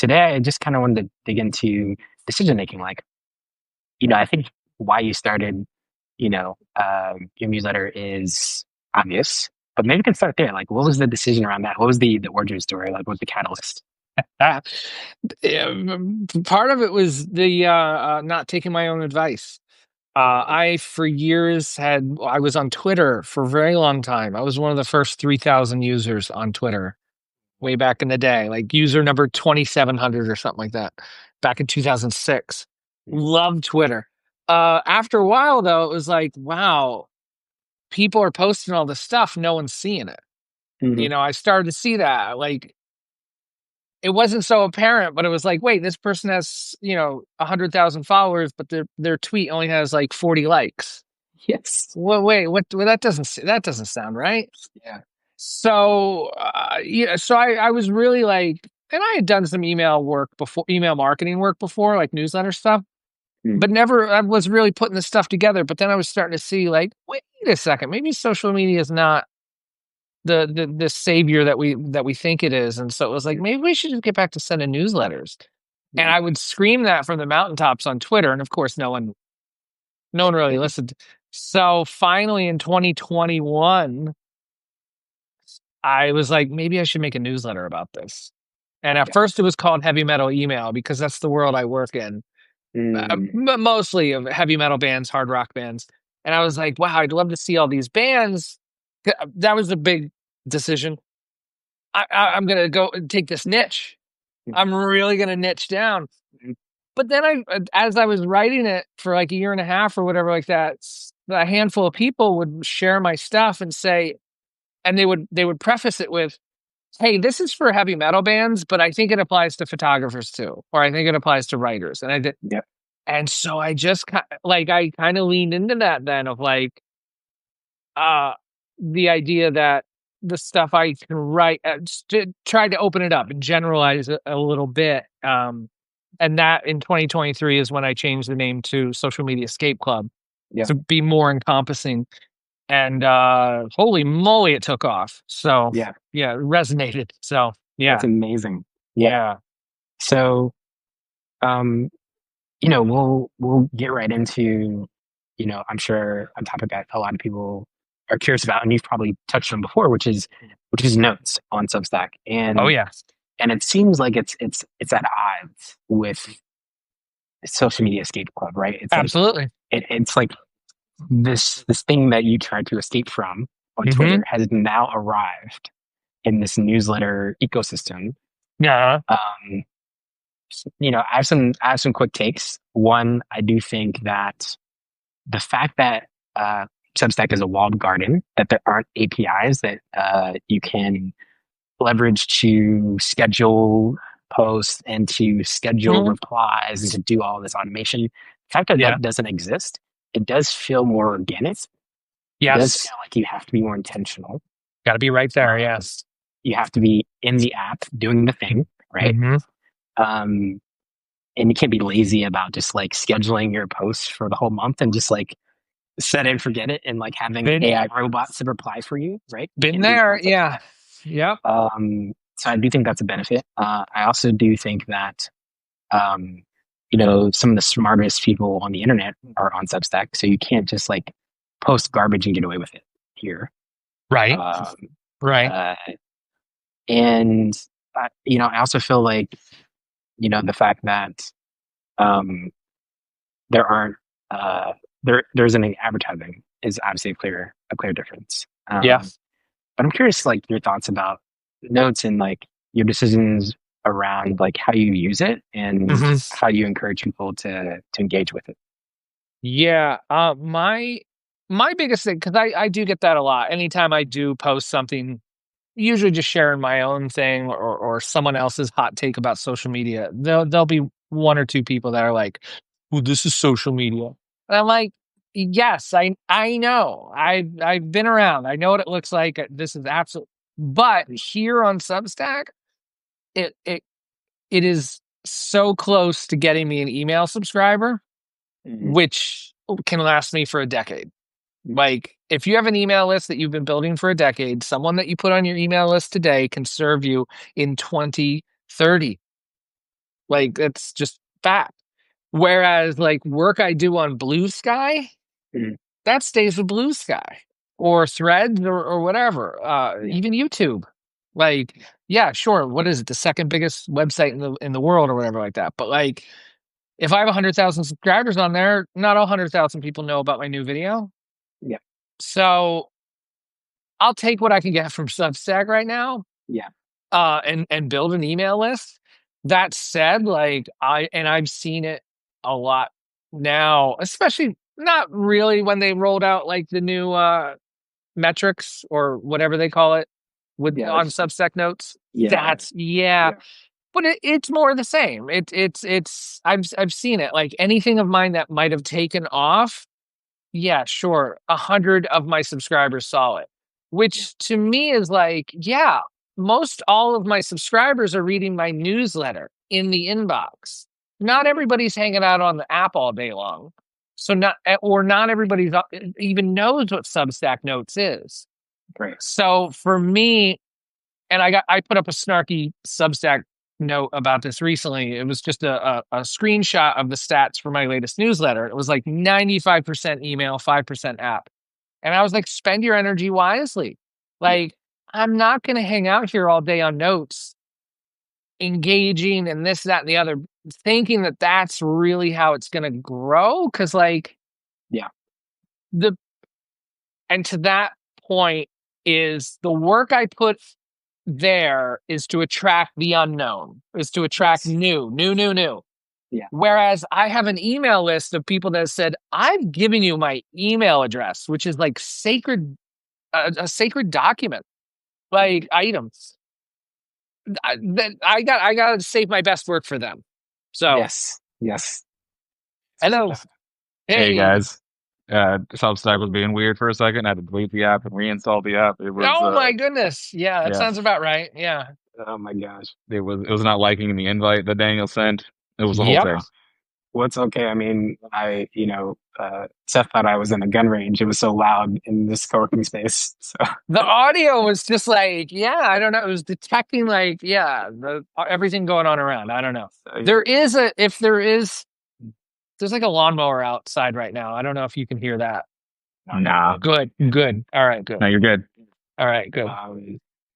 Today I just kind of wanted to dig into decision making. I think why you started, your newsletter is obvious, but maybe we can start there. Like, what was the decision around that? What was the origin story? Like, what was the catalyst? Ah, Part of it was the not taking my own advice. For years, I was on Twitter for a very long time. I was one of the first 3,000 users on Twitter way back in the day, like user number 2,700 or something like that, back in 2006. Loved Twitter. After a while, though, it was like, wow, people are posting all this stuff. No one's seeing it. Mm-hmm. I started to see that. Like, it wasn't so apparent, but it was like, wait, this person has, 100,000 followers, but their tweet only has like 40 likes. Yes. Well, wait, what? Well, that doesn't sound right. Yeah. So, so I was really like, and I had done some email marketing work before, like newsletter stuff, Mm. but never I was really putting this stuff together. But then I was starting to see, like, wait a second, maybe social media is not the savior that we think it is. And so it was like, maybe we should just get back to sending newsletters. And Mm. I would scream that from the mountaintops on Twitter, and of course, no one really listened. So finally, in 2021, I was like, maybe I should make a newsletter about this. And at Yeah. first, it was called Heavy Metal Email because that's the world I work in, Mm. mostly of heavy metal bands, hard rock bands. And I was like, wow, I'd love to see all these bands. That was a big decision. I'm going to go and take this niche. Mm. I'm really going to niche down. Mm. But then as I was writing it for like a year and a half or whatever like that, a handful of people would share my stuff and say, and they would preface it with, "Hey, this is for heavy metal bands, but I think it applies to photographers too, or I think it applies to writers." And I did, Yep. and so I kind of leaned into that then of like, uh, the idea that the stuff I can write, tried to open it up and generalize it a little bit. And that in 2023 is when I changed the name to Social Media Escape Club Yeah. to be more encompassing. And holy moly, it took off. So Yeah. yeah, it resonated. So That's yeah, amazing. Yeah. yeah. So, um, we'll get right into, I'm sure a topic that a lot of people are curious about, and you've probably touched on before, which is notes on Substack, Oh and yeah, it seems like it's at odds with social media escape club, right? It's like absolutely. it's like this thing that you tried to escape from on Hmm. Twitter has now arrived in this newsletter ecosystem. Yeah. Um, I have some quick takes. One, I do think that the fact that Substack is a walled garden, that there aren't APIs that you can leverage to schedule posts and to schedule Mhm. replies and to do all this automation. The fact that Yeah. that doesn't exist, it does feel more organic. It does feel Yes. like you have to be more intentional. Got to be right there. Um, Yes. you have to be in the app doing the thing, right? Hmm. Um, and you can't be lazy about just like scheduling your posts for the whole month and just like set it and forget it and like having Been AI robots to reply for you, right? You been can't do that there. on Substack. Yeah. Yep. So I do think that's a benefit. I also do think that um, some of the smartest people on the internet are on Substack, so you can't just like post garbage and get away with it here. Right. Um, Right. uh, and I also feel like the fact that um, there aren't there's any advertising is obviously a clear difference. Yeah. But I'm curious, like your thoughts about notes and like your decisions around like how you use it and Hmm. how you encourage people to engage with it. Yeah. My biggest thing, because I do get that a lot. Anytime I do post something, usually just sharing my own thing or someone else's hot take about social media, there'll be one or two people that are like, "Well, this is social media," and I'm like, "Yes, I know. I've been around. I know what it looks like. This is absolute." But here on Substack, it it it is so close to getting me an email subscriber, Mhm. which can last me for a decade. Like, if you have an email list that you've been building for a decade, someone that you put on your email list today can serve you in 2030. Like it's just fact. Whereas like work I do on Blue Sky, Mhm. that stays with Blue Sky or Threads or whatever. Yeah. Even YouTube. Like, yeah, sure. What is it? The second biggest website in the world or whatever like that. But like, if I have 100,000 subscribers on there, not 100,000 people know about my new video. Yeah. So I'll take what I can get from Substack right now, Yeah. and build an email list. That said, like I've seen it a lot now, especially not really when they rolled out like the new metrics or whatever they call it with Yeah. on Substack notes. Yeah. That's yeah, but it's more of the same. It's I've seen it. Like anything of mine that might have taken off, yeah, sure. 100 of my subscribers saw it, Yeah. which to me is like, yeah, most all of my subscribers are reading my newsletter in the inbox. Not everybody's hanging out on the app all day long. So not everybody even knows what Substack Notes is. Great. So for me, and I put up a snarky Substack note about this recently. It was just a screenshot of the stats for my latest newsletter. It was like 95% email, 5% app. And I was like, spend your energy wisely. Yeah. Like, I'm not going to hang out here all day on notes, engaging and this, that, and the other, thinking that that's really how it's going to grow. Cause like Yeah. the, and to that point is the work I put there is to attract the unknown, is to attract Yes. new. Yeah. Whereas I have an email list of people that said, I've given you my email address, which is like sacred, a sacred document, like items. I got to save my best work for them. So, Yes. Yes. hello. Hey Hey. guys, Substack was being weird for a second. I had to delete the app and reinstall the app. It was, Oh my goodness. Yeah, that yeah, sounds about right. Yeah. Oh my gosh. it was not liking the invite that Daniel sent. It was the whole Yep. thing. What's okay? I mean, Seth thought I was in a gun range. It was so loud in this co-working space. So The audio was just like, yeah, I don't know. It was detecting like, yeah, everything going on around. I don't know. There is there's like a lawnmower outside right now. I don't know if you can hear that. Nah, Good. All right, good. no, you're good. All right, good.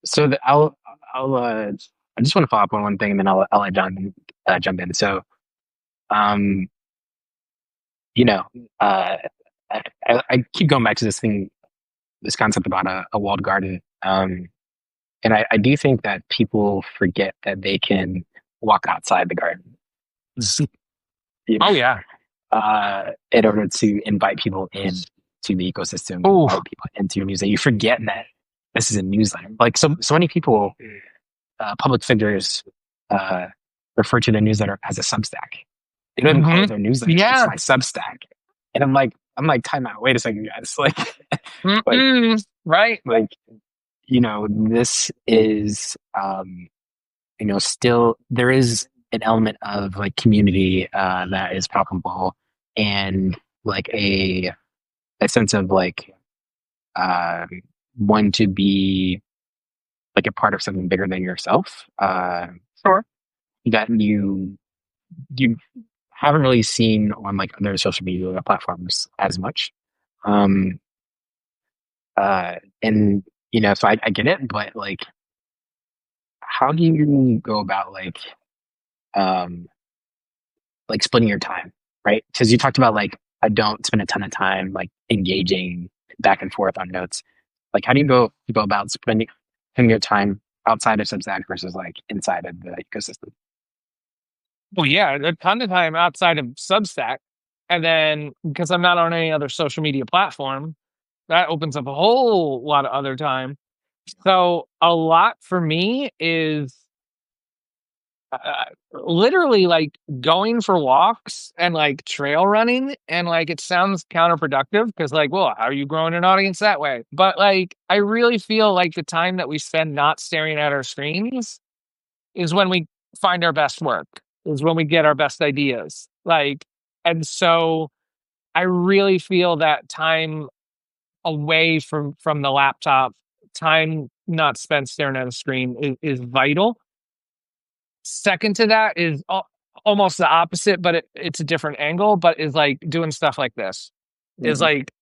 so I just want to follow up on one thing, and then I'll let John jump in. So, um, you know, uh, I keep going back to this concept about a walled garden. And I do think that people forget that they can walk outside the garden, you know, Oh yeah. in order to invite people in to the ecosystem, Oh, invite people into your newsletter. You forget that this is a newsletter. Like so many people, public figures, refer to their newsletter as a Substack. They don't even call it their newsletter. It's yeah. my Substack. And I'm like, time out. Wait a second, guys. Like, Right. like, this is, still there is an element of like community that is palpable, and like a sense of like uh, one to be like a part of something bigger than yourself. Sure. That you haven't really seen on like other social media platforms as much. Um, and so I get it, but like, how do you go about um, like splitting your time, right? Because you talked about like I don't spend a ton of time like engaging back and forth on notes. Like, how do you go about spending your time outside of Substack versus like inside of the ecosystem? Well, yeah, a ton of time outside of Substack. And then because I'm not on any other social media platform, that opens up a whole lot of other time. So a lot for me is literally like going for walks and like trail running. And like it sounds counterproductive because, like, well, how are you growing an audience that way? But like, I really feel like the time that we spend not staring at our screens is when we find our best work, is when we get our best ideas. Like, and so I really feel that time away from the laptop, time not spent staring at a screen is vital. Second to that is almost the opposite, but it's a different angle, but is like doing stuff like this. Is Mhm. like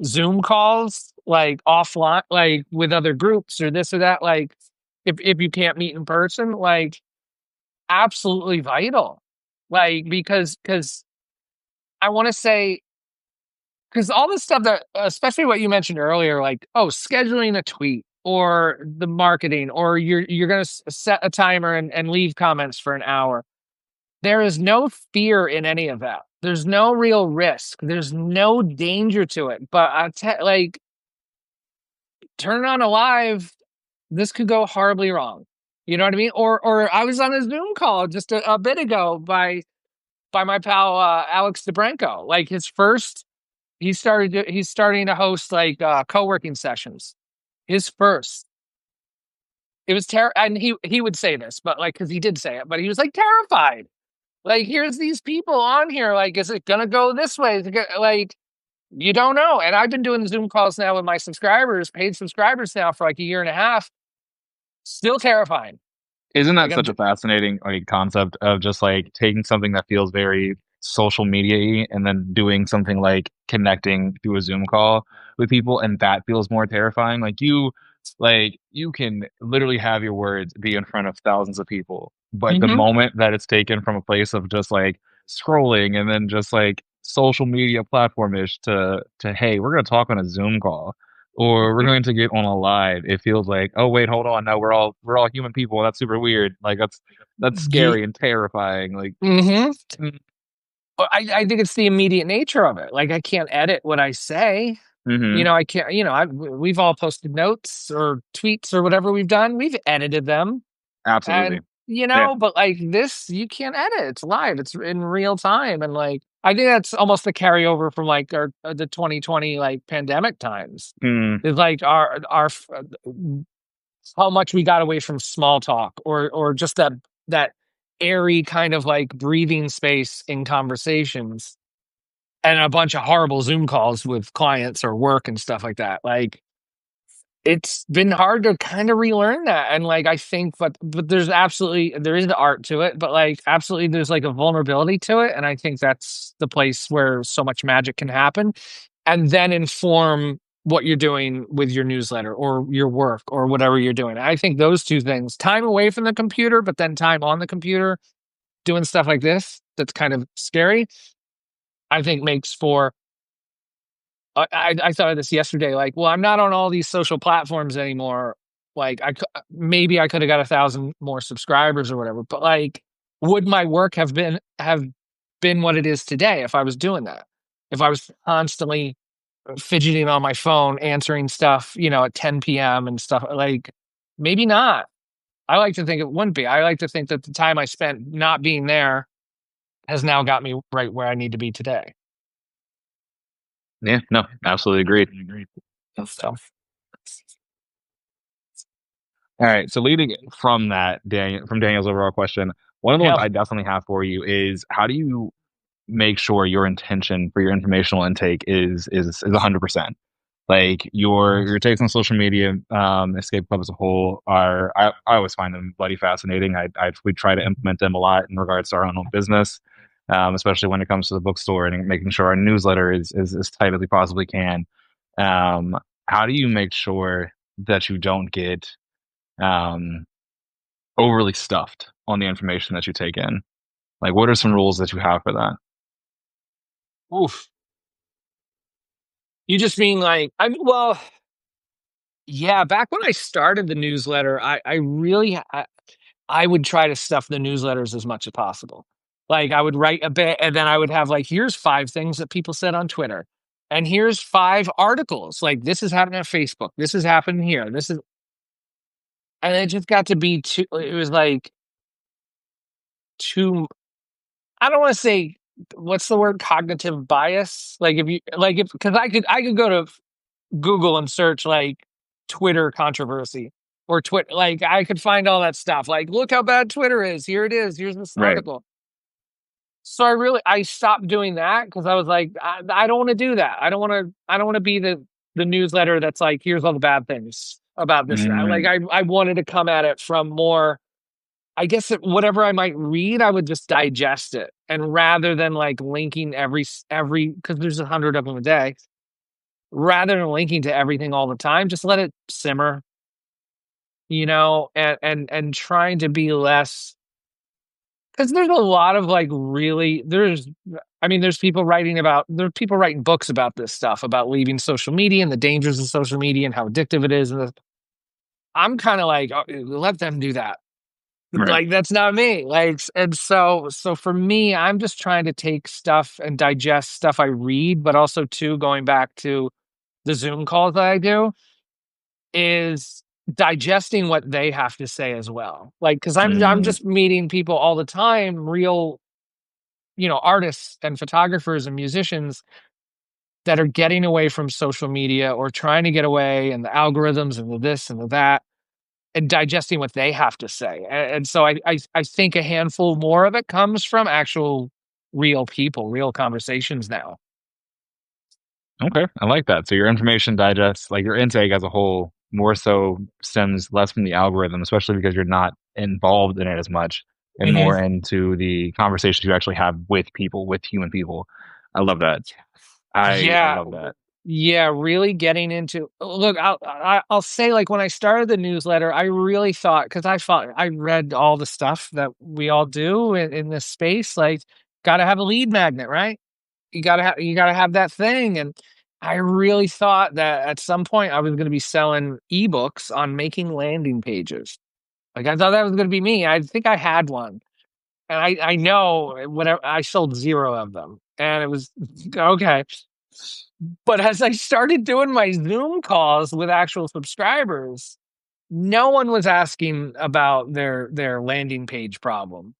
Zoom calls, like offline, like with other groups or this or that. Like if you can't meet in person, like absolutely vital. Like because I want to say because all this stuff that, especially what you mentioned earlier, like scheduling a tweet or the marketing, or you're gonna set a timer and leave comments for an hour. There is no fear in any of that. There's no real risk. There's no danger to it. But like, turn it on a live. This could go horribly wrong. You know what I mean? Or I was on a Zoom call just a bit ago by my pal Alex DeBranco. Like his first, he's starting to host like co-working sessions. His first. It was and he would say this, but like because he did say it, but he was like terrified. Like, here's these people on here. Like, is it gonna go this way? Like, you don't know. And I've been doing Zoom calls now with my subscribers, paid subscribers now for like a year and a half. Still terrifying. Isn't that Like such a fascinating like concept of just like taking something that feels very social media-y and then doing something like connecting through a Zoom call with people, and that feels more terrifying? Like you can literally have your words be in front of thousands of people, but the Mhm. moment that it's taken from a place of just like scrolling and then just like social media platformish to hey, we're gonna talk on a Zoom call or we're going to get on a live, it feels like, oh wait, hold on, no, we're all human people. That's super weird. Like that's scary and terrifying. Like, Mm-hmm. mm, But I think it's the immediate nature of it. Like I can't edit what I say. mm-hmm, I can't. We've all posted notes or tweets or whatever we've done. We've edited them, absolutely, and yeah, but like this, you can't edit. It's live. It's in real time, and like I think that's almost the carryover from like the 2020 like pandemic times. mm, It's like our how much we got away from small talk or just that airy kind of like breathing space in conversations and a bunch of horrible Zoom calls with clients or work and stuff like that. Like it's been hard to kind of relearn that. And like I think but there is the art to it, but like absolutely there's like a vulnerability to it. And I think that's the place where so much magic can happen and then inform what you're doing with your newsletter or your work or whatever you're doing. I think those two things, time away from the computer, but then time on the computer doing stuff like this, that's kind of scary, I think makes for I thought of this yesterday. Like, well, I'm not on all these social platforms anymore. Like, maybe I could have got 1,000 more subscribers or whatever. But like, would my work have been what it is today if I was doing that? If I was constantly fidgeting on my phone, answering stuff, at 10 p.m. and stuff like, maybe not. I like to think it wouldn't be. I like to think that the time I spent not being there has now got me right where I need to be today. yeah, no, absolutely agreed. So, All right, so leading from that, from Daniel's overall question, one of the ones yeah. I definitely have for you is how do you make sure your intention for your informational intake is 100%? Like your takes on social media, escape club as a whole I always find them bloody fascinating. We try to implement them a lot in regards to our own business, especially when it comes to the bookstore and making sure our newsletter is as tight as we possibly can. Um, how do you make sure that you don't get um, overly stuffed on the information that you take in? Like, what are some rules that you have for that? Oof. You just mean like well, yeah, back when I started the newsletter, I really I would try to stuff the newsletters as much as possible. Like I would write a bit and then I would have like here's 5 things that people said on Twitter. And here's 5 articles. Like this is happening on Facebook. This is happening here. This is and it just got to be too it was like too I don't want to say what's the word cognitive bias? Like if you like if because I could go to Google and search like Twitter controversy or Twitter. Like I could find all that stuff. Like, look how bad Twitter is. Here it is. Here's this Right. article. So I stopped doing that because I was like, I don't want to do that. I don't want to be the newsletter that's like, here's all the bad things about this. Mm, I wanted to come at it from more. I guess whatever I might read, I would just digest it. And rather than like linking because there's 100 of them a day, rather than linking to everything all the time, just let it simmer, and trying to be less, because there's a lot of like really there's people writing books about this stuff, about leaving social media and the dangers of social media and how addictive it is. And I'm kind of like, oh, let them do that. Right. Like, that's not me. Like, and so for me, I'm just trying to take stuff and digest stuff I read, but also too, going back to the Zoom calls that I do, is digesting what they have to say as well. Like, because I'm Mm, just meeting people all the time, real, artists and photographers and musicians that are getting away from social media or trying to get away, and the algorithms and the this and the that, and digesting what they have to say. And so I think a handful more of it comes from actual real people, real conversations now. okay, I like that. So your information digest, like your intake as a whole, more so stems less from the algorithm, especially because you're not involved in it as much, and Mhm. more into the conversations you actually have with people, with human people. I love that. I Yeah. love that. Yeah, really getting into, look, I'll say, like, when I started the newsletter, I really thought, because I read all the stuff that we all do in this space, like, gotta have a lead magnet, right? You gotta have that thing. And I really thought that at some point I was gonna be selling ebooks on making landing pages. Like, I thought that was gonna be me. I think I had one. And I know whatever, I sold 0 of them. And it was okay. But as I started doing my Zoom calls with actual subscribers, no one was asking about their landing page problem.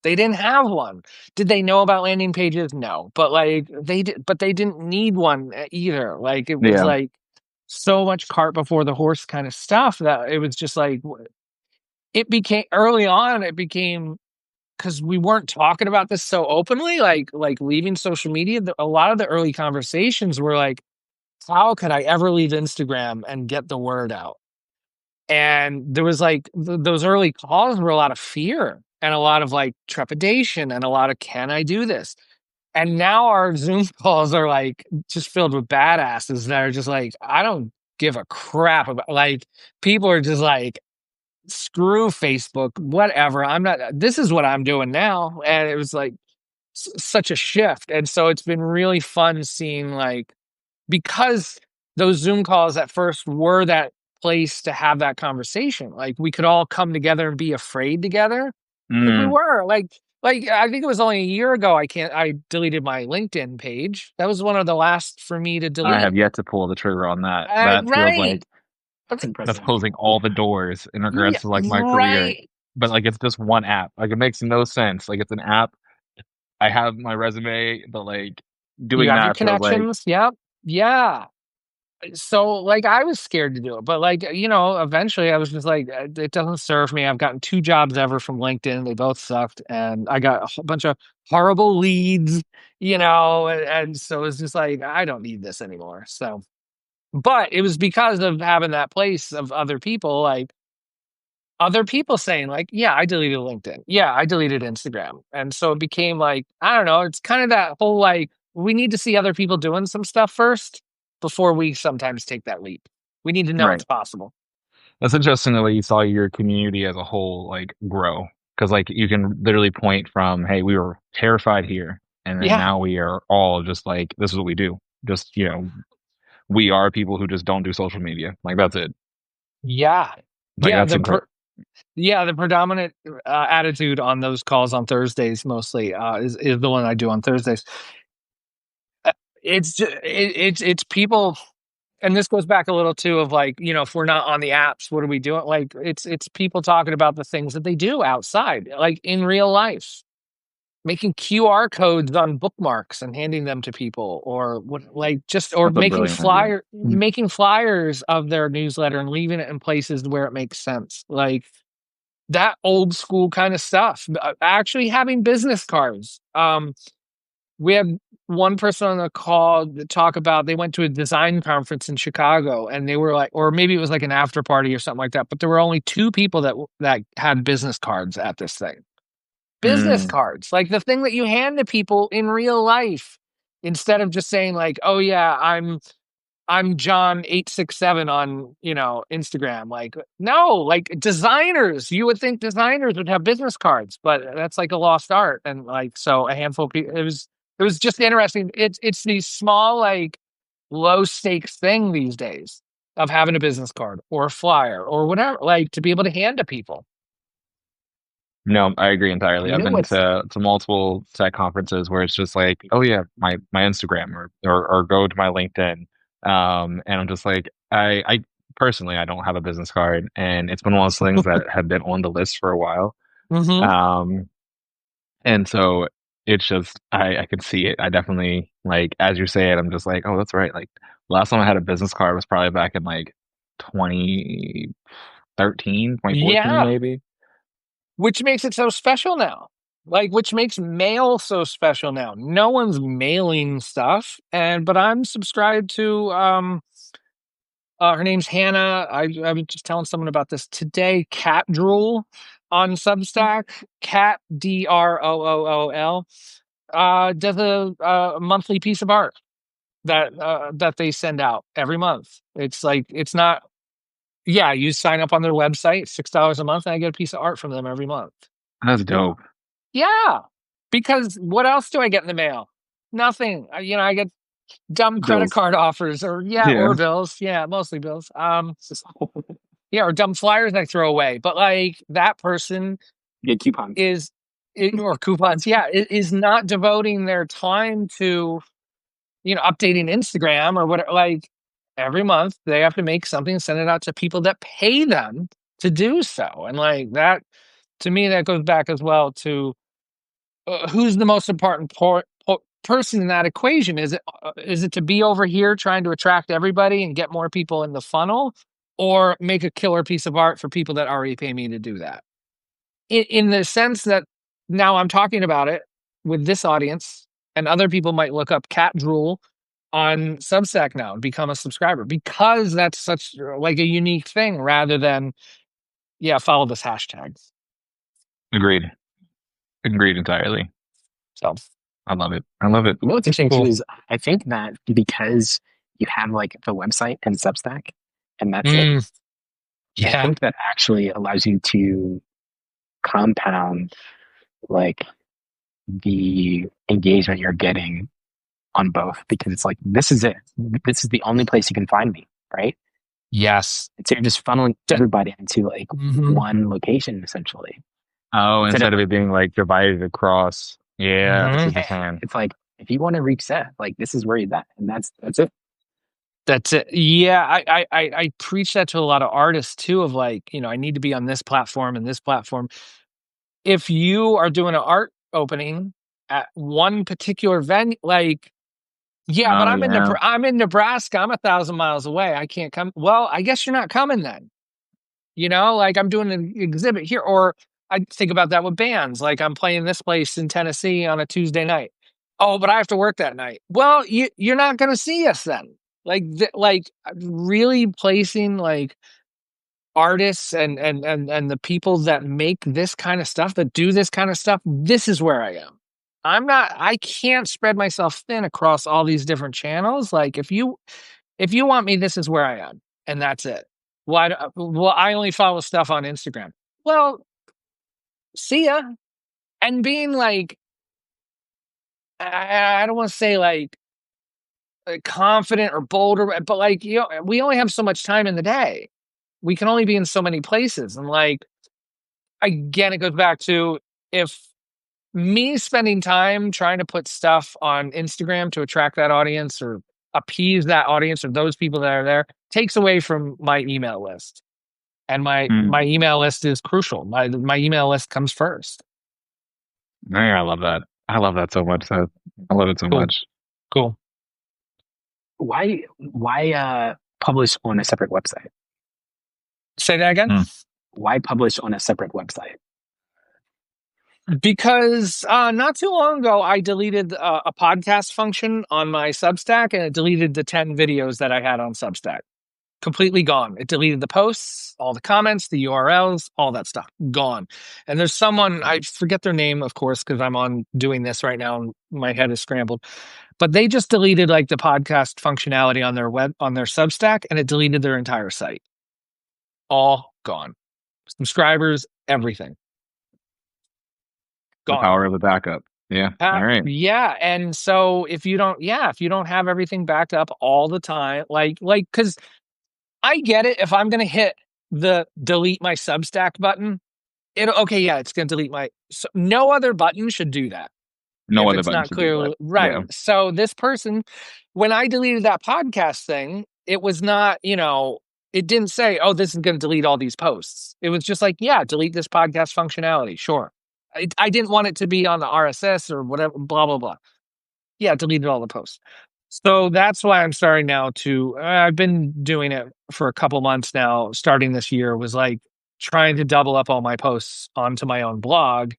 They didn't have one. Did they know about landing pages? No. But like they didn't need one either. Like, it was Yeah. like so much cart before the horse kind of stuff, that it was just like, it became early on, it became, because we weren't talking about this so openly, like leaving social media. A lot of the early conversations were like, how could I ever leave Instagram and get the word out? And there was like those early calls were a lot of fear and a lot of like trepidation and a lot of, can I do this? And now our Zoom calls are like just filled with badasses that are just like, I don't give a crap about, like, people are just like, screw Facebook, whatever. This is what I'm doing now. And it was like such a shift. And so it's been really fun seeing, like, because those Zoom calls at first were that place to have that conversation. Like, we could all come together and be afraid together. Like, we Mm, were like, I think it was only a year ago I deleted my LinkedIn page. That was one of the last for me to I delete. have yet to pull the trigger on that. That feels Right. like That's that's impressive. closing all the doors in regards Yeah, to like my career. right. But like it's just one app. Like it makes no sense. Like it's an app. I have my resume, but like You doing have your that feels like connections. Yep. Yeah. So, like, I was scared to do it, but, like, eventually I was just like, it doesn't serve me. I've gotten 2 jobs ever from LinkedIn. They both sucked, and I got a whole bunch of horrible leads, and so it's just like, I don't need this anymore. So, but it was because of having that place of other people saying, like, yeah, I deleted LinkedIn. Yeah, I deleted Instagram. And so it became like, I don't know, it's kind of that whole, like, we need to see other people doing some stuff first before we sometimes take that leap. We need to know right. it's possible. That's interesting the way you saw your community as a whole like grow. Because like you can literally point from, hey, we were terrified here, and then Yeah. now we are all just like, this is what we do. Just we are people who just don't do social media. Like that's it. Yeah. Like Yeah. that's incredible. The predominant attitude on those calls on Thursdays mostly is the one I do on Thursdays. Uh, it's people. And this goes back a little too of like, if we're not on the apps, what are we doing? Like, it's people talking about the things that they do outside, like in real life, making QR codes on bookmarks and handing them to people, or what, like, just, or That's a brilliant idea. making flyers of their newsletter and leaving it in places where it makes sense. Like, that old school kind of stuff. Actually having business cards. We have one person on the call to talk about they went to a design conference in Chicago and they were like, or maybe it was like an after party or something like that, but there were only two people that had business cards at this thing. Business Mm. cards, like the thing that you hand to people in real life, instead of just saying like, "Oh yeah, I'm John 867 on, Instagram." Like, no, like designers, you would think designers would have business cards, but that's like a lost art. And like, so a handful of people, it was just interesting. It's these small, like low stakes thing these days of having a business card or a flyer or whatever, like to be able to hand to people. No, I agree entirely. You I've know been what's to multiple tech conferences where it's just like, oh yeah, my Instagram or go to my LinkedIn. And I'm just like, I personally I don't have a business card, and it's been one of those things that have been on the list for a while. Hmm. Um, and so it's just I can see it. I definitely like as you say it, I'm just like, oh, that's right. Like last time I had a business card was probably back in like 2013, 2014 Yeah. maybe. Which makes it so special now. Like, which makes mail so special now. No one's mailing stuff, but I'm subscribed to. Her name's Hannah. I was just telling someone about this today. Cat Drool on Substack. Cat Drool. Does a monthly piece of art that they send out every month. It's like it's not. Yeah, you sign up on their website, $6 a month, and I get a piece of art from them every month. That's dope. Yeah, because what else do I get in the mail? Nothing. I get dumb credit bills? card offers or Yeah. bills. Yeah, mostly bills. Yeah, or dumb flyers I throw away. But like that person Get coupons. or coupons, yeah, is not devoting their time to, updating Instagram or whatever. Like every month they have to make something and send it out to people that pay them to do so. And like that, to me, that goes back as well to who's the most important person in that equation? Is it to be over here trying to attract everybody and get more people in the funnel, or make a killer piece of art for people that already pay me to do that? In the sense that now I'm talking about it with this audience, and other people might look up Cat Drool on Substack now and become a subscriber because that's such like a unique thing rather than follow this hashtag. Agreed. Agreed entirely. So I love it. I love it. You know what's interesting too cool. is I think that because you have like the website and Substack, and that's it. Mm, I yeah. think that actually allows you to compound like the engagement you're getting on both because it's like this is it. This is the only place you can find me, right? Yes. And so you're just funneling everybody into like Mhm. one location essentially. Oh, Instead of instead of it being like divided across. Yeah, I see Mhm. what you're yeah, saying. it's like if you want to reach Seth, like this is where he's at, and that's it. That's it. Yeah, I preach that to a lot of artists too. Of like, I need to be on this platform and this platform. If you are doing an art opening at one particular venue, like, yeah, but Oh yeah. I'm in Nebraska. I'm 1,000 miles away. I can't come. Well, I guess you're not coming then. Like I'm doing an exhibit here, or I think about that with bands. Like I'm playing this place in Tennessee on a Tuesday night. Oh, but I have to work that night. Well, you're not going to see us then. Like really placing like artists and the people that make this kind of stuff, that do this kind of stuff. This is where I am. I can't spread myself thin across all these different channels. Like if you want me, this is where I am, and that's it. Well, I only follow stuff on Instagram. Well, see ya. And being like, I don't want to say like confident or bold, but like we only have so much time in the day. We can only be in so many places, and like again, it goes back to if me spending time trying to put stuff on Instagram to attract that audience or appease that audience or those people that are there takes away from my email list. And my Mm. email list is crucial. My email list comes first. Man, I love that. I love that so much. I love it so Cool. much. Cool. Why publish on a separate website? Say that again. Hmm. Why publish on a separate website? Because not too long ago, I deleted a podcast function on my Substack, and it deleted the 10 videos that I had on Substack. Completely gone. It deleted the posts, all the comments, the URLs, all that stuff. Gone. And there's someone, I forget their name, of course, because I'm on doing this right now and my head is scrambled. But they just deleted like the podcast functionality on their Substack, and it deleted their entire site. All gone. Subscribers, everything. The Gone. power of the backup. Yeah. All right. Yeah. And so if you don't have everything backed up all the time, because I get it. If I'm going to hit the delete my Substack button, it's going to delete no other button should do that. No If other it's button not should do clearly that. right. Yeah. So this person, when I deleted that podcast thing, it was not, it didn't say, oh, this is going to delete all these posts. It was just like, yeah, delete this podcast functionality. Sure. I didn't want it to be on the RSS or whatever, blah, blah, blah. Yeah, deleted all the posts. So that's why I'm starting now I've been doing it for a couple months now, starting this year, was like trying to double up all my posts onto my own blog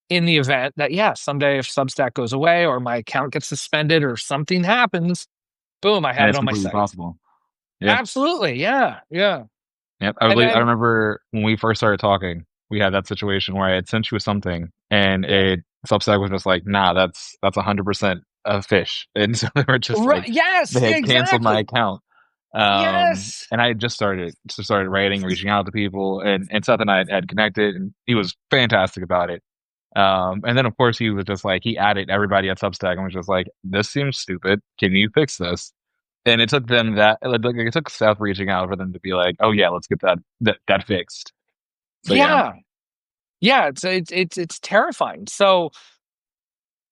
in the event that, someday if Substack goes away or my account gets suspended or something happens, boom, I have And it it's on my completely site. possible. Yeah. Absolutely. Yeah. Yeah. Yep. I remember when we first started talking, we had that situation where I had sent you something and Substack was just like, nah, that's 100% a fish. And so they were just like, Yes, they had canceled my exactly. account. Yes. And I had just started writing, reaching out to people, and Seth and I had connected, and he was fantastic about it. And then of course he was just like, he added everybody at Substack and was just like, this seems stupid. Can you fix this? And it took them it took Seth reaching out for them to be like, oh yeah, let's get that fixed. So Yeah. Yeah. It's terrifying. So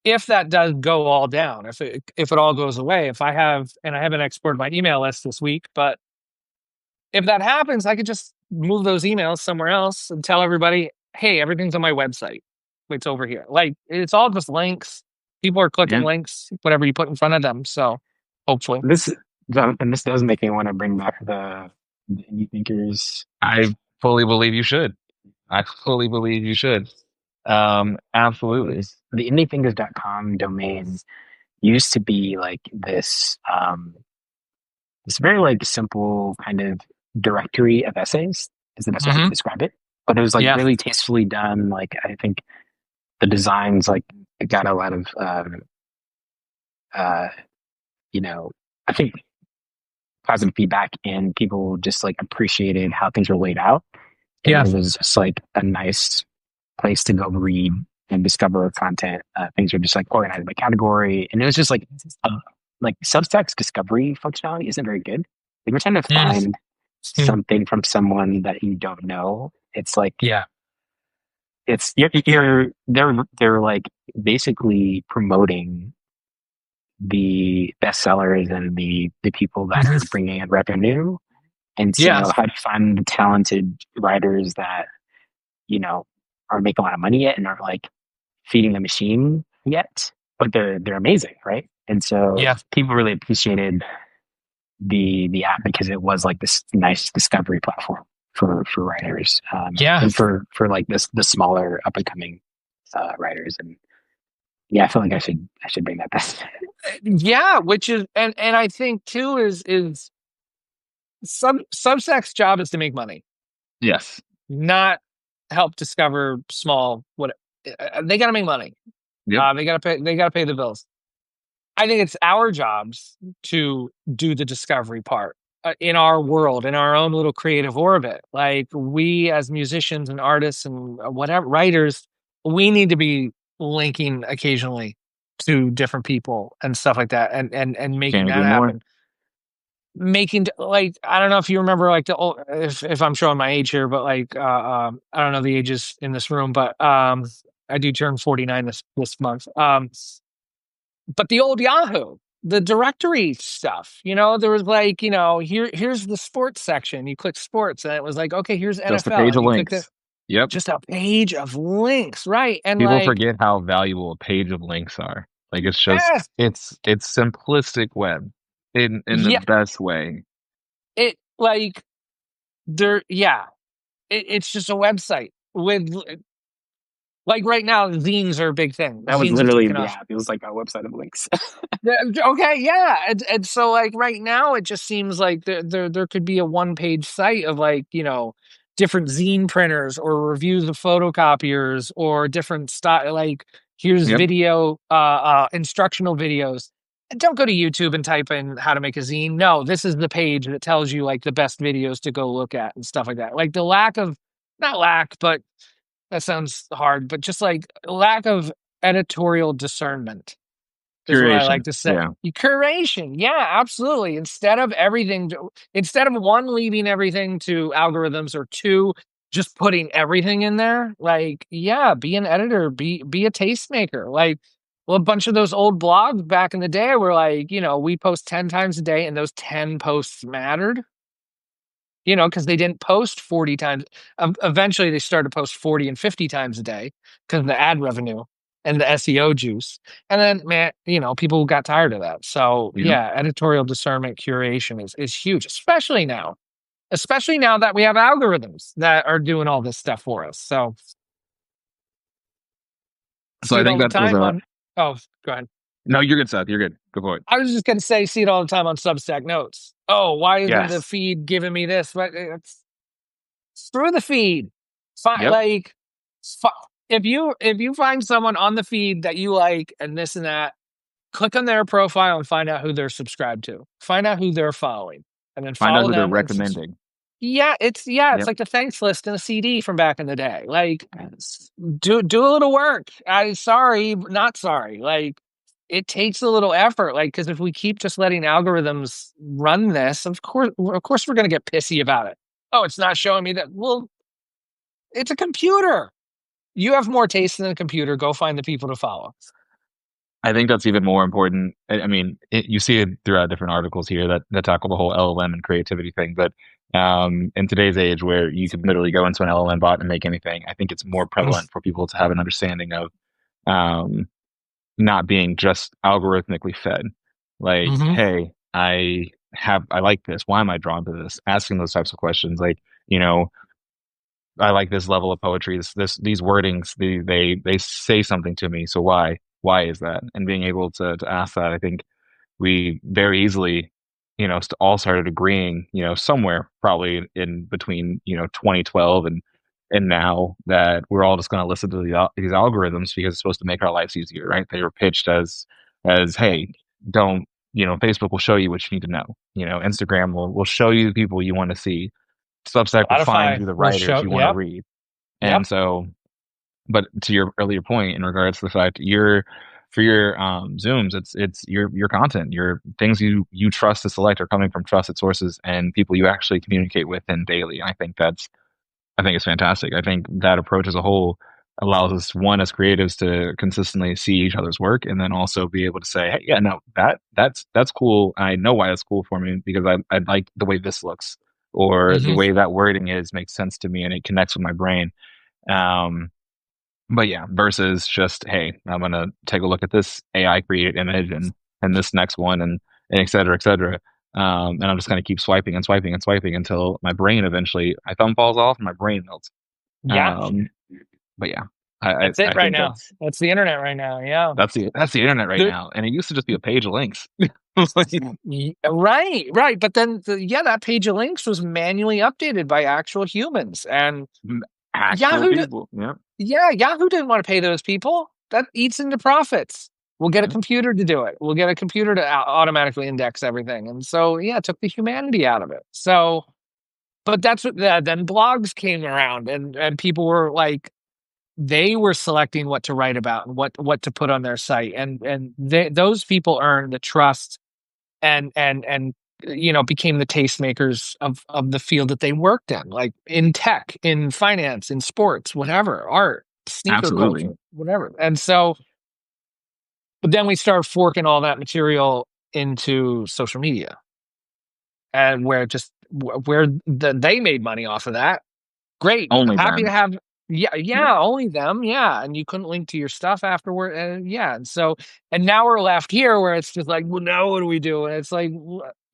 if that does go all down, if it all goes away, I haven't exported my email list this week, but if that happens, I could just move those emails somewhere else and tell everybody, hey, everything's on my website. It's over here. Like, it's all just links. People are clicking links, whatever you put in front of them. So hopefully. This does make me want to bring back the indie thinkers. I fully believe you should. Absolutely. The indiethinkers.com domain used to be like this very like simple kind of directory of essays is the best way to describe it. But it was like really tastefully done. Like I think the designs like it got a lot of I think positive feedback and people just like appreciated how things were laid out. And it was just like a nice place to go read and discover content. Things are just like organized by category, and it was just like Substack's discovery functionality isn't very good. Like you're trying to find something from someone that you don't know. It's like it's they're like basically promoting the bestsellers and the people that are bringing in revenue. And so how do you find the talented writers that, are making a lot of money yet and aren't like feeding the machine yet, but they're amazing, right? And so people really appreciated the app because it was like this nice discovery platform for writers. And for like the smaller up and coming writers. And I feel like I should bring that back. Which is and I think too is Substack's job is to make money. Yes. Not help discover small they got to make money. Yep. They got to pay the bills. I think it's our jobs to do the discovery part in our world, in our own little creative orbit. Like we as musicians and artists and whatever writers, we need to be linking occasionally to different people and stuff like that and making that happen. Making like I don't know if you remember like the old, if I'm showing my age here, but like I don't know the ages in this room, but I do turn 49 this month. But the old Yahoo, the directory stuff, there was like here's the sports section. You click sports, and it was like okay, here's just NFL. A page of links. Yep, just a page of links, right? And people forget how valuable a page of links are. Like it's just it's simplistic web. In the best way. It like there, it's just a website with Like right now, zines are a big thing. That was Zines have literally taken the off. app. It was like a website of links. Yeah, okay, yeah, and so like right now, it just seems like there could be a one-page site of like different zine printers or reviews of photocopiers or different style. Like here's Yep. video, instructional videos. And don't go to YouTube and type in how to make a zine. No, this is the page that tells you like the best videos to go look at and stuff like that. Like the lack of, not lack, but that sounds hard, but just like lack of editorial discernment is what I like Curation. to say. Yeah. Curation. Yeah, absolutely. Instead of one, leaving everything to algorithms, or two, just putting everything in there, like, yeah, be an editor, be a tastemaker. Like, well, a bunch of those old blogs back in the day were like, we post 10 times a day and those 10 posts mattered, because they didn't post 40 times. Eventually, they started to post 40 and 50 times a day because of the ad revenue and the SEO juice. And then, man, people got tired of that. So, Yep. yeah, editorial discernment curation is huge, especially now that we have algorithms that are doing all this stuff for us. So, So see I it all think the that was time a. on. Oh, go ahead. No, you're good, Seth. You're good. Go for it. I was just going to say, see it all the time on Substack notes. Oh, why isn't the Yes. feed giving me this? But screw the feed. Yep. Like, if you find someone on the feed that you like and this and that, click on their profile and find out who they're subscribed to. Find out who they're following, and then Find out follow who they're them. recommending. It's Yep. like the thanks list in a CD from back in the day. Like, Yes. do a little work. I sorry, not sorry. Like, it takes a little effort. Like, because if we keep just letting algorithms run this, of course, we're going to get pissy about it. Oh, it's not showing me that. Well, it's a computer. You have more taste than a computer. Go find the people to follow. I think that's even more important. I mean, you see it throughout different articles here that tackle the whole LLM and creativity thing. But in today's age, where you can literally go into an LLM bot and make anything, I think it's more prevalent for people to have an understanding of um, not being just algorithmically fed. Like, Mm-hmm. hey, I like this. Why am I drawn to this? Asking those types of questions, like, you know, I like this level of poetry. These wordings, they say something to me. So why? Why is that? And being able to ask that, I think we very easily, all started agreeing, somewhere probably in between, 2012 and now, that we're all just going to listen to these algorithms because it's supposed to make our lives easier, right? They were pitched as hey, don't, Facebook will show you what you need to know. Instagram will show you the people you want to see. Substack will find Spotify you the will writers show. you want to Yep. read. Yep. And so, but to your earlier point in regards to the fact for your Zooms, it's your content, your things you trust to select are coming from trusted sources and people you actually communicate with in daily. I think it's fantastic. I think that approach as a whole allows us, one, as creatives, to consistently see each other's work, and then also be able to say, hey, yeah, no, that's cool. I know why that's cool for me because I like the way this looks, or the Mm-hmm. way that wording is makes sense to me and it connects with my brain. Um, but yeah, versus just, hey, I'm gonna take a look at this AI created image and this next one and et cetera, et cetera. And I'm just gonna keep swiping and swiping and swiping until my brain eventually, my thumb falls off and my brain melts. Yeah. Um, but yeah, I That's it I right think now. That's the internet right now. Yeah. that's the internet right The- now, and it used to just be a page of links. It's like, right. Right. But then, that page of links was manually updated by actual humans, and actual Yahoo. people. Yeah, Yeah, Yahoo didn't want to pay those people. That eats into profits. We'll get a yeah, computer to do it. We'll get a computer to automatically index everything. And so, yeah, it took the humanity out of it. So, but that's what then blogs came around, and people were like, they were selecting what to write about and what to put on their site. And those people earned the trust and became the tastemakers of the field that they worked in, like in tech, in finance, in sports, whatever, art, sneaker absolutely. culture, whatever. And so, but then we start forking all that material into social media, and they made money off of that. Great, Only happy to then. have. Yeah, Yep. yeah, only them. Yeah, and you couldn't link to your stuff afterward. And yeah, and now we're left here where it's just like, well, now what do we do? And it's like,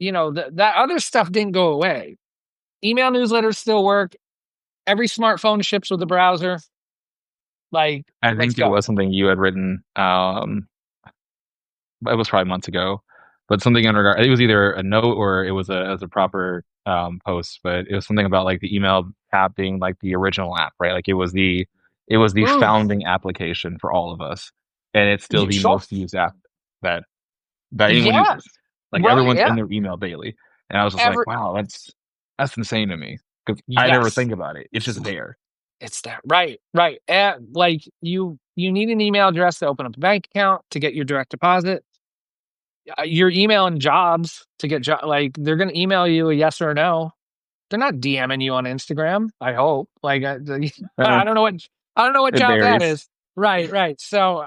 that other stuff didn't go away. Email newsletters still work. Every smartphone ships with a browser. Like, I let's think it go. was something you had written. It was probably months ago, but something in regard. It was either a note or it was a proper post, but it was something about like the email app being like the original app, right? Like it was the Mm, founding application for all of us, and it's still the sure. most used app that anyone Yeah. uses. Like Right. everyone's Yeah. in their email daily, and I was just like, Every wow, that's insane to me because I never yes. think about it. It's just there. It's that right, right. And like you need an email address to open up a bank account to get your direct deposit. You're emailing jobs to get like they're gonna email you a yes or a no. They're not DMing you on Instagram. I hope. Like Uh, I don't know what I don't know what It job that varies. is. Right, right. So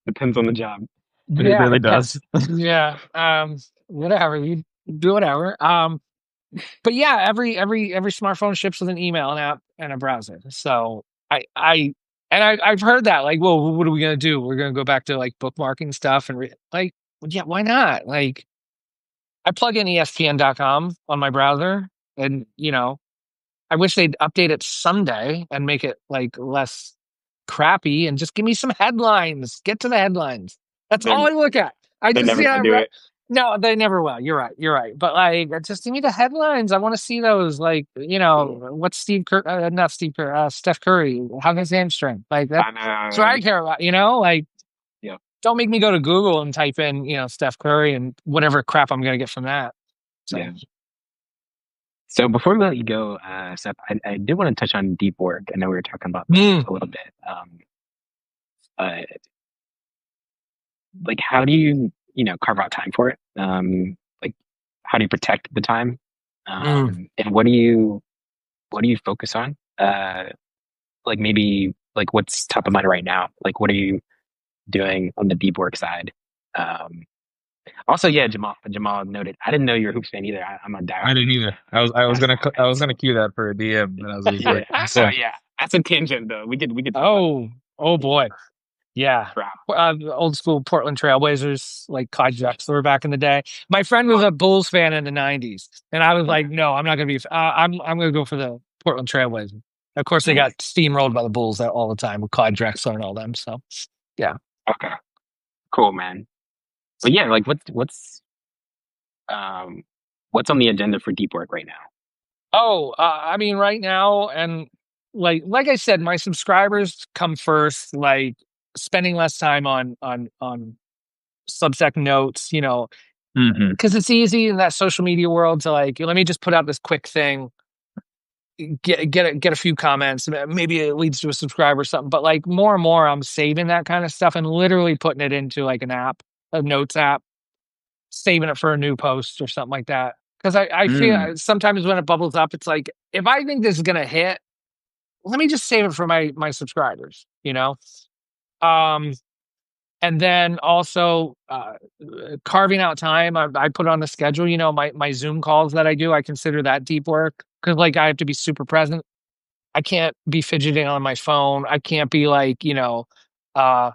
Depends on the job. it yeah, really does. yeah. Whatever you do, whatever. But yeah, every smartphone ships with an email, an app, and a browser. So I've heard that like, well, what are we gonna do? We're gonna go back to like bookmarking stuff and like, yeah, why not? Like, I plug in ESPN.com on my browser, and I wish they'd update it someday and make it like less crappy and just give me some headlines. Get to the headlines. That's They're all I look at. I they're just never gonna do it. no, they never will. You're right. You're right. But like, just give me the headlines. I want to see those. Like, what's Steve Kerr? Not Steve Kerr. Steph Curry. How's his hamstring? Like I that's what I know. care about. Like, Yeah. don't make me go to Google and type in, Steph Curry and whatever crap I'm gonna get from that. So. Yeah. So before we let you go, Seth, I did want to touch on deep work. I know we were talking about this Mm, a little bit. Uh, like how do you, carve out time for it? Like how do you protect the time? mm, And what do you focus on? Like maybe like what's top of mind right now? Like what are you doing on the deep work side? Um, Also, yeah, Jamal noted. I didn't know you were a hoops fan either. I'm a I diehard didn't either. I was gonna basketball I fan. was So gonna cue that for a DM, but I was just yeah, like, so yeah, that's a tangent though. We could talk about oh, oh boy. Yeah. Brown. Old school Portland Trailblazers, like Clyde Drexler back in the day. My friend was a Bulls fan in the '90s, and I was Okay, like, "No, I'm not going to be. I'm going to go for the Portland Trailblazers." Of course, they got nice. steamrolled by the Bulls all the time with Clyde Drexler and all them. So, yeah. Okay, cool, man. But yeah, like um what's on the agenda for deep work right now? Oh, I mean, right now, and like I said, my subscribers come first. Like spending less time on Substack notes, hmm because it's easy in that social media world to like, let me just put out this quick thing, get a few comments, maybe it leads to a subscriber or something. But like more and more, I'm saving that kind of stuff and literally putting it into like an app, a notes app, saving it for a new post or something like that. Because I feel mm, sometimes when it bubbles up, it's like if I think this is gonna hit, let me just save it for my subscribers. Um, and then also carving out time. I put on the schedule. My Zoom calls that I do. I consider that deep work because like I have to be super present. I can't be fidgeting on my phone. I can't be like uh,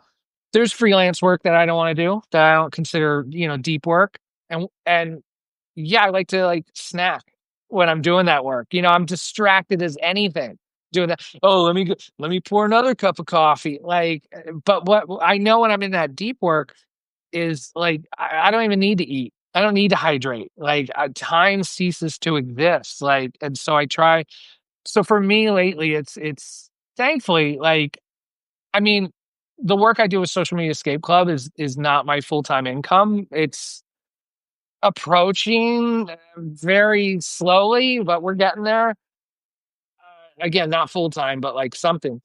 there's freelance work that I don't want to do that I don't consider deep work. And yeah, I like to like snack when I'm doing that work. I'm distracted as anything doing that. Oh, let me pour another cup of coffee. Like, but what I know when I'm in that deep work is like I don't even need to eat. I don't need to hydrate. Like time ceases to exist. Like, and so I try. So for me lately, it's thankfully like I mean, the work I do with Social Media Escape Club is not my full time income. It's approaching very slowly, but we're getting there. Again, not full time, but like something.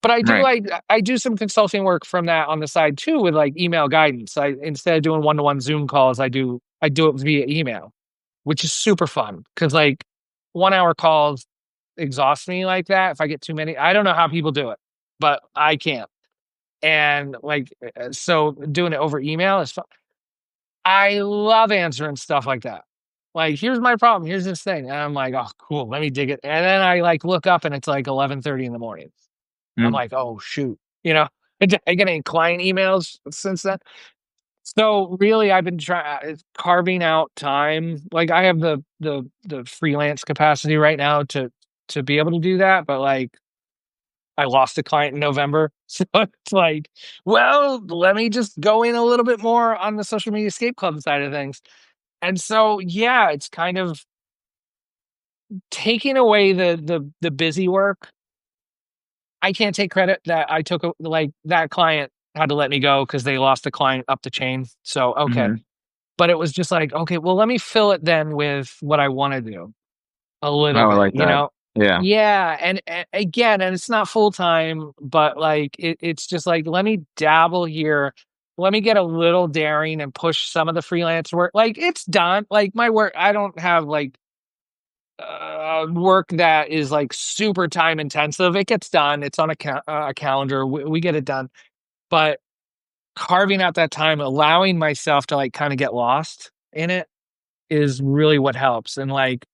But right. I do some consulting work from that on the side too with like email guidance. I instead of doing one-to-one Zoom calls, I do it via email, which is super fun because like 1 hour calls exhaust me like that. If I get too many, I don't know how people do it, but I can't. And like so doing it over email is fun. I love answering stuff like that. Like, here's my problem. Here's this thing. And I'm like, oh, cool. Let me dig it. And then I like look up and it's like 11:30 in the morning. I'm Mm. like, oh shoot. I get any client emails since then. So really, I've been trying carving out time. Like I have the freelance capacity right now to be able to do that. But like I lost a client in November. So it's like, well, let me just go in a little bit more on the social media escape club side of things. And so, yeah, it's kind of taking away the busy work. I can't take credit that I took like that client had to let me go because they lost a client up the chain. So okay. Hmm. But it was just like, okay, well, let me fill it then with what I want to do a little Oh, I bit, like that. Yeah. Yeah. And again, and it's not full time, but like it's just like, let me dabble here. Let me get a little daring and push some of the freelance work. Like it's done. Like my work, I don't have like work that is like super time intensive. It gets done. It's on a calendar. We get it done. But carving out that time, allowing myself to like kind of get lost in it is really what helps. And like,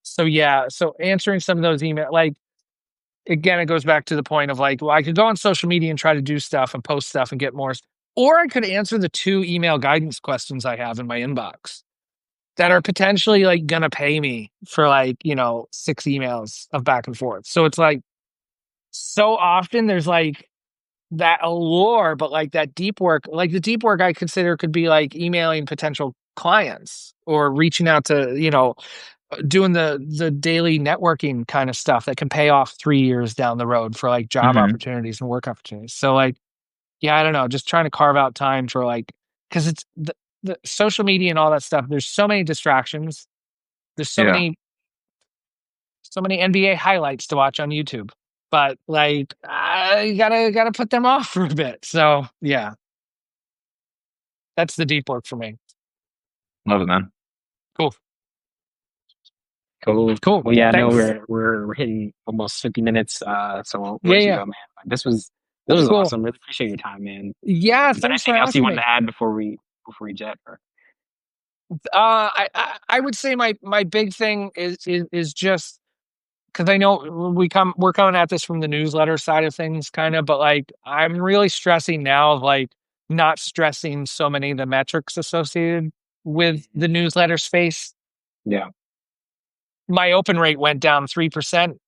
so yeah, so answering some of those emails, like again, it goes back to the point of like, well, I could go on social media and try to do stuff and post stuff and get more, or I could answer the 2 email guidance questions I have in my inbox that are potentially like gonna pay me for like, 6 emails of back and forth. So it's like so often there's like that allure, but like that deep work, like the deep work I consider could be like emailing potential clients or reaching out to, doing the daily networking kind of stuff that can pay off 3 years down the road for like job Hmm. opportunities and work opportunities. So like, yeah, I don't know, just trying to carve out time for like, because it's the social media and all that stuff. There's so many distractions. There's Yeah. so many NBA highlights to watch on YouTube, but like I gotta put them off for a bit. So yeah, that's the deep work for me. Love it, man. Cool, Cool. cool. Well, yeah, no, Thanks. we're hitting almost 50 minutes, so we'll Yeah, let you yeah. go, man. But this was Cool. awesome. Really appreciate your time, man. Yeah, Is there thanks for anything else you asking wanted me. to add before we jet? Or I would say my big thing is just because I know we're coming at this from the newsletter side of things, kind of, but like I'm really stressing now of like not stressing so many of the metrics associated with the newsletter space. yeah, My open rate went down 3%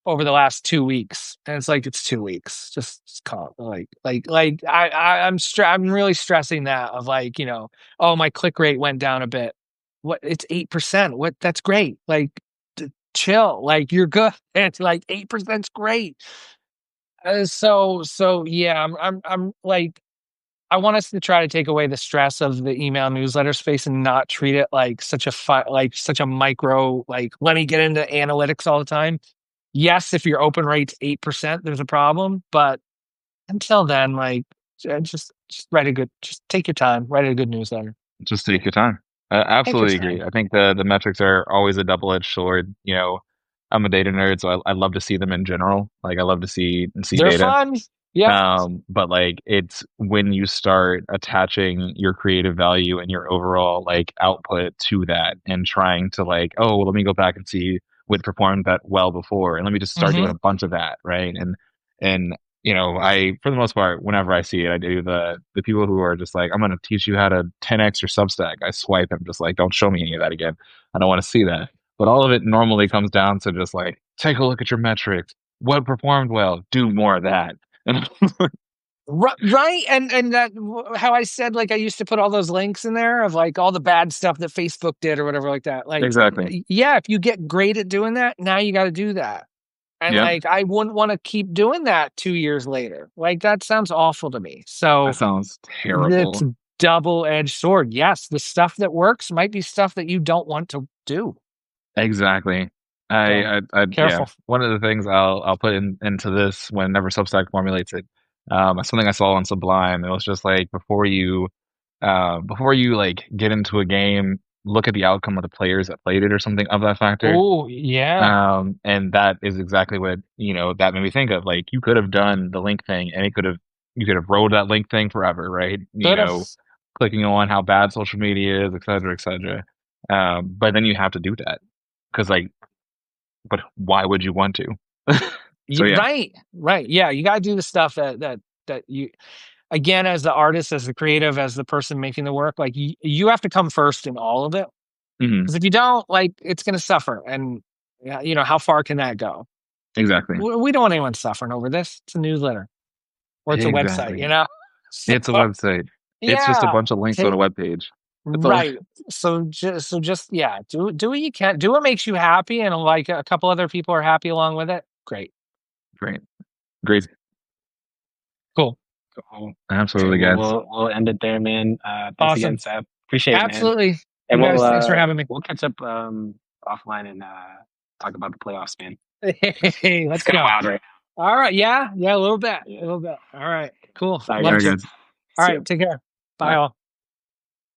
over the last 2 weeks, and it's like it's 2 weeks. Just call it I'm really stressing that of like oh, my click rate went down a bit. What, it's 8%. What, that's great. Like chill. Like you're good. It's like 8%'s great. So yeah, I'm like I want us to try to take away the stress of the email newsletter space and not treat it like such a micro, like let me get into analytics all the time. Yes, if your open rate's 8%, there's a problem. But until then, like just just take your time, write a good newsletter. Just take your time. I Take your absolutely agree. time. I think the metrics are always a double-edged sword. I'm a data nerd, so I love to see them in general. Like I love to see They're data. fun. Yep. But like it's when you start attaching your creative value and your overall like output to that and trying to like, oh, let me go back and see what performed that well before and let me just start doing Hmm. a bunch of that, right? And I for the most part, whenever I see it, I do the people who are just like, I'm gonna teach you how to 10x your Substack. I swipe, I'm just like, don't show me any of that again. I don't want to see that. But all of it normally comes down to just like, take a look at your metrics. What performed well? Do more of that. And Right, and how I said, like I used to put all those links in there of like all the bad stuff that Facebook did or whatever like that. Like, exactly. yeah, if you get great at doing that, now you got to do that. And Yep. like, I wouldn't want to keep doing that 2 years later. Like, that sounds awful to me. That So sounds it's terrible. double-edged sword. Yes, the stuff that works might be stuff that you don't want to do. Exactly. So Yeah. careful. One of the things I'll put into this whenever Substack formulates it, something I saw on Sublime. It was just like before you like get into a game, look at the outcome of the players that played it or something of that factor. Oh, yeah. And that is exactly what that made me think of. Like you could have done the link thing, and you could have rode that link thing forever, right? Could have. Clicking on how bad social media is, et cetera, et cetera. But then you have to do that because like, but why would you want to? So yeah. Right, right. Yeah, you got to do the stuff that you, again, as the artist, as the creative, as the person making the work, like you have to come first in all of it. Hmm. Because if you don't, like, it's going to suffer. And yeah, how far can that go? Exactly. We don't want anyone suffering over this. It's a newsletter or it's a website, Exactly. So, It's a website. It's just a yeah, bunch of links on a web page. That's all. right. So just yeah, do what you can. Do what makes you happy, and like a couple other people are happy along with it. Great, Great. Great. cool, Cool. Absolutely, Okay, guys. well, we'll end it there, man. Thanks again, awesome, Seth. Appreciate it, man. absolutely. And You guys, thanks for having me. we'll catch up offline and talk about the playoffs, man. Hey, let's It's kind of go. wild right All right, yeah, a little bit, now. a Yeah. little bit. All right, cool. Sorry, Love All right, to. guys. guys. All See ya. right, take care. Bye, Bye. all.